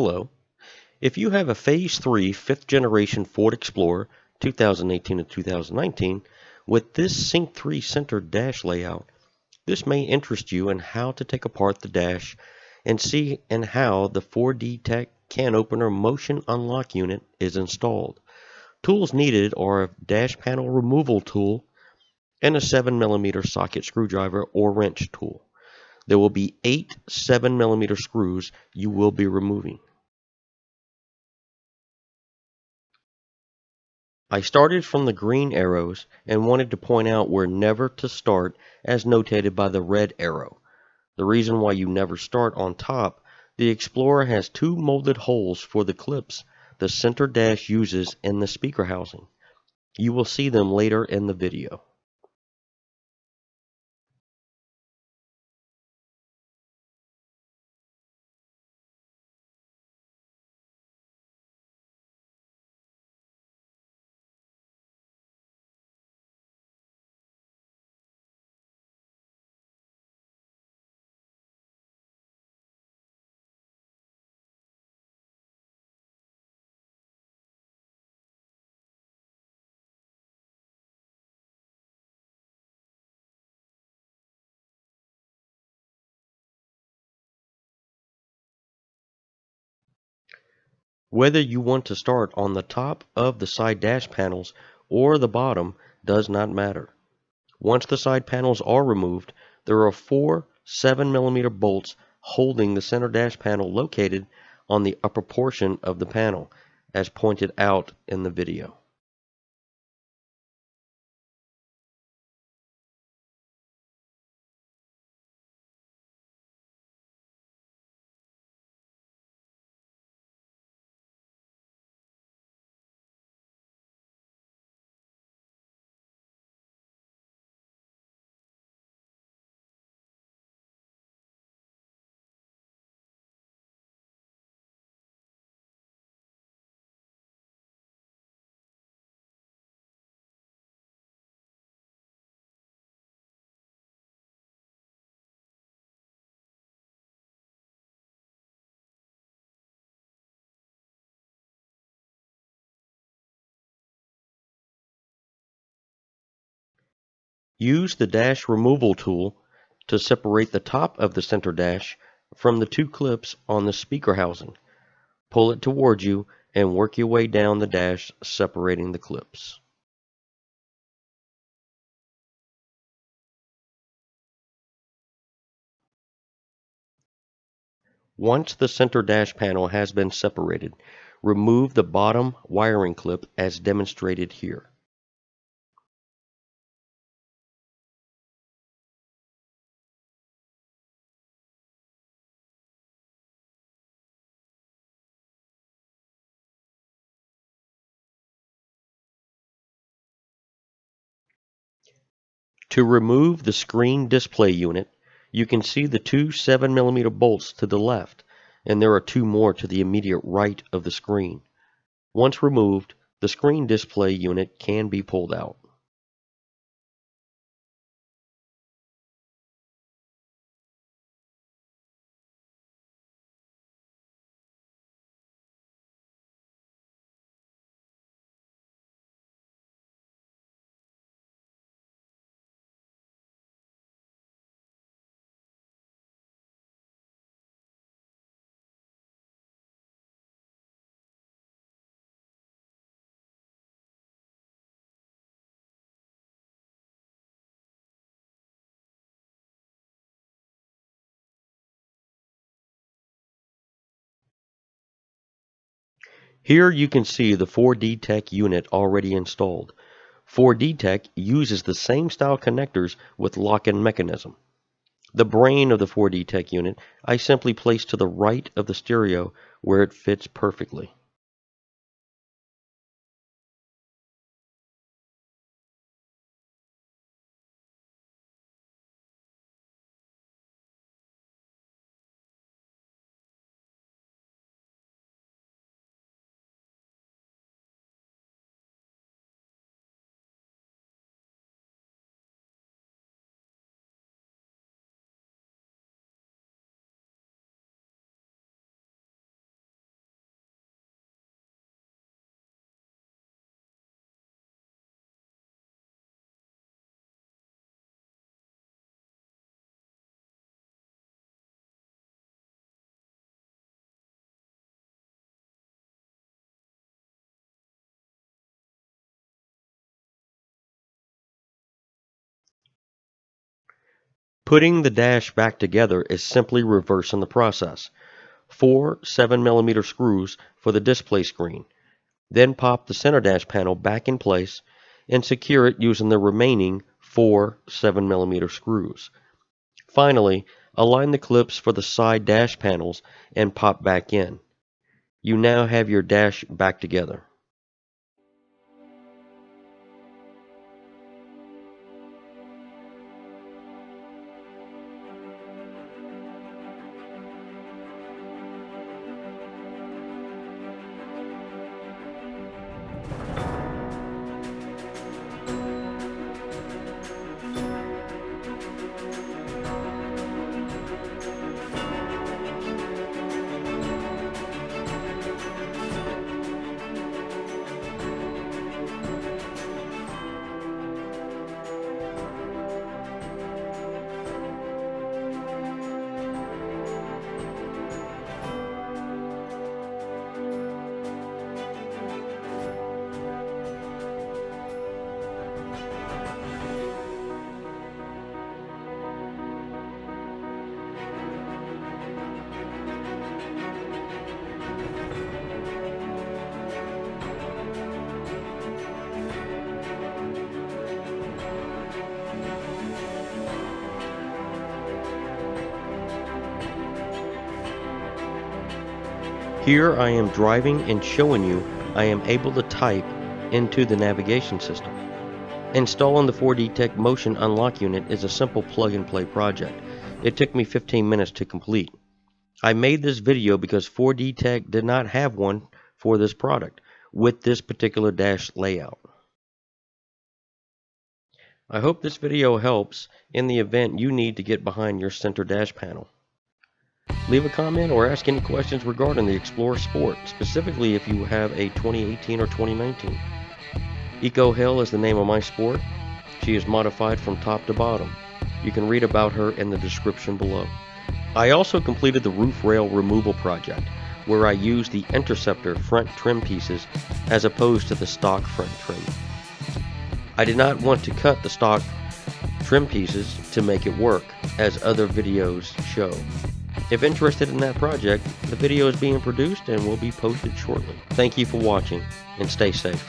Hello. If you have a Phase 3 5th generation Ford Explorer 2018 to 2019 with this Sync 3 center dash layout, this may interest you in how to take apart the dash and see how the 4DTech can opener motion unlock unit is installed. Tools needed are a dash panel removal tool and a 7mm socket screwdriver or wrench tool. There will be 8 7mm screws you will be removing. I started from the green arrows and wanted to point out where never to start as notated by the red arrow. The reason why you never start on top, the Explorer has 2 molded holes for the clips the center dash uses in the speaker housing. You will see them later in the video. Whether you want to start on the top of the side dash panels or the bottom does not matter. Once the side panels are removed, there are 4 7mm bolts holding the center dash panel located on the upper portion of the panel, as pointed out in the video. Use the dash removal tool to separate the top of the center dash from the 2 clips on the speaker housing. Pull it towards you and work your way down the dash, separating the clips. Once the center dash panel has been separated, remove the bottom wiring clip as demonstrated here. To remove the screen display unit, you can see the 2 7mm bolts to the left, and there are 2 more to the immediate right of the screen. Once removed, the screen display unit can be pulled out. Here you can see the 4DTech unit already installed. 4DTech uses the same style connectors with lock-in mechanism. The brain of the 4DTech unit I simply place to the right of the stereo where it fits perfectly. Putting the dash back together is simply reversing the process. 4 7mm screws for the display screen. Then pop the center dash panel back in place and secure it using the remaining 4 7mm screws. Finally, align the clips for the side dash panels and pop back in. You now have your dash back together. Here I am driving and showing you I am able to type into the navigation system. Installing the 4DTech motion unlock unit is a simple plug-and-play project. It took me 15 minutes to complete. I made this video because 4DTech did not have one for this product with this particular dash layout. I hope this video helps in the event you need to get behind your center dash panel. Leave a comment or ask any questions regarding the Explorer Sport, specifically if you have a 2018 or 2019. EcoHell is the name of my Sport. She is modified from top to bottom. You can read about her in the description below. I also completed the roof rail removal project, where I used the Interceptor front trim pieces as opposed to the stock front trim. I did not want to cut the stock trim pieces to make it work, as other videos show. If interested in that project, the video is being produced and will be posted shortly. Thank you for watching, and stay safe.